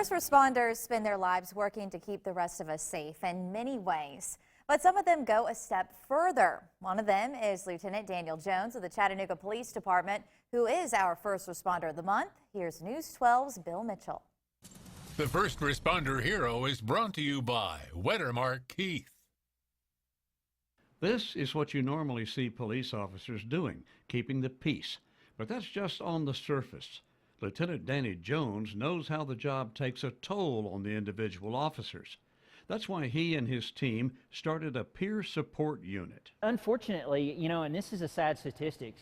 First responders spend their lives working to keep the rest of us safe in many ways, but some of them go a step further. One of them is Lieutenant Daniel Jones of the Chattanooga Police Department, who is our First Responder of the Month. Here's News 12's Bill Mitchell. The First Responder Hero is brought to you by Wettermark Keith. This is what you normally see police officers doing, keeping the peace. But that's just on the surface. Lieutenant Danny Jones knows how the job takes a toll on the individual officers. That's why he and his team started a peer support unit. Unfortunately, and this is a sad statistic,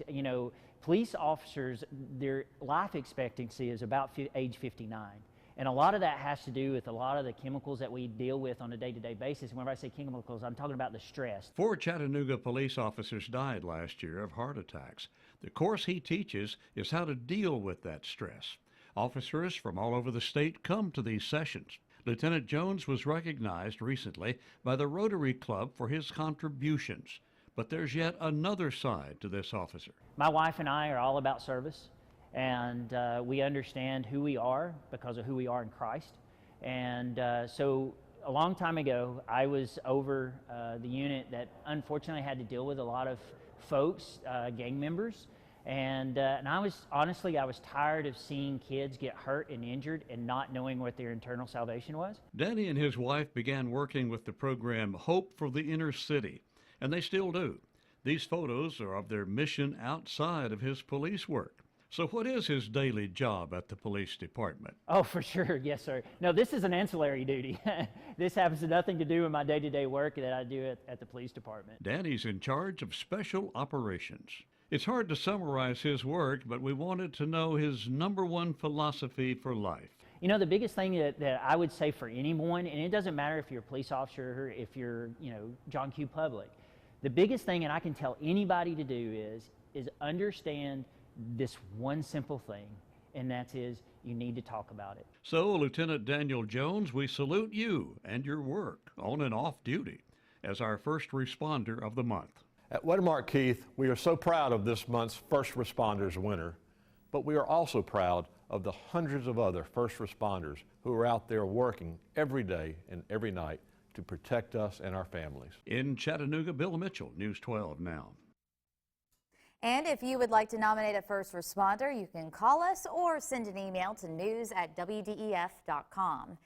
police officers, their life expectancy is about age 59. And a lot of that has to do with a lot of the chemicals that we deal with on a day-to-day basis. And whenever I say chemicals, I'm talking about the stress. 4 Chattanooga police officers died last year of heart attacks. The course he teaches is how to deal with that stress. Officers from all over the state come to these sessions. Lieutenant Jones was recognized recently by the Rotary Club for his contributions. But there's yet another side to this officer. My wife and I are all about service. And we understand who we are because of who we are in Christ. And so a long time ago, I was over the unit that unfortunately had to deal with a lot of folks, gang members. And I was tired of seeing kids get hurt and injured and not knowing what their internal salvation was. Danny and his wife began working with the program Hope for the Inner City, and they still do. These photos are of their mission outside of his police work. So what is his daily job at the police department? Oh, for sure. Yes, sir. No, this is an ancillary duty. This has nothing to do with my day-to-day work that I do at the police department. Danny's in charge of special operations. It's hard to summarize his work, but we wanted to know his #1 philosophy for life. The biggest thing that I would say for anyone, and it doesn't matter if you're a police officer or if you're, John Q. Public, the biggest thing that I can tell anybody to do is understand this one simple thing, and that is you need to talk about it. So, Lieutenant Daniel Jones, we salute you and your work on and off duty as our First Responder of the Month. At Wettermark Keith, we are so proud of this month's First Responders winner, but we are also proud of the hundreds of other first responders who are out there working every day and every night to protect us and our families. In Chattanooga, Bill Mitchell, News 12 now. And if you would like to nominate a first responder, you can call us or send an email to news@wdef.com.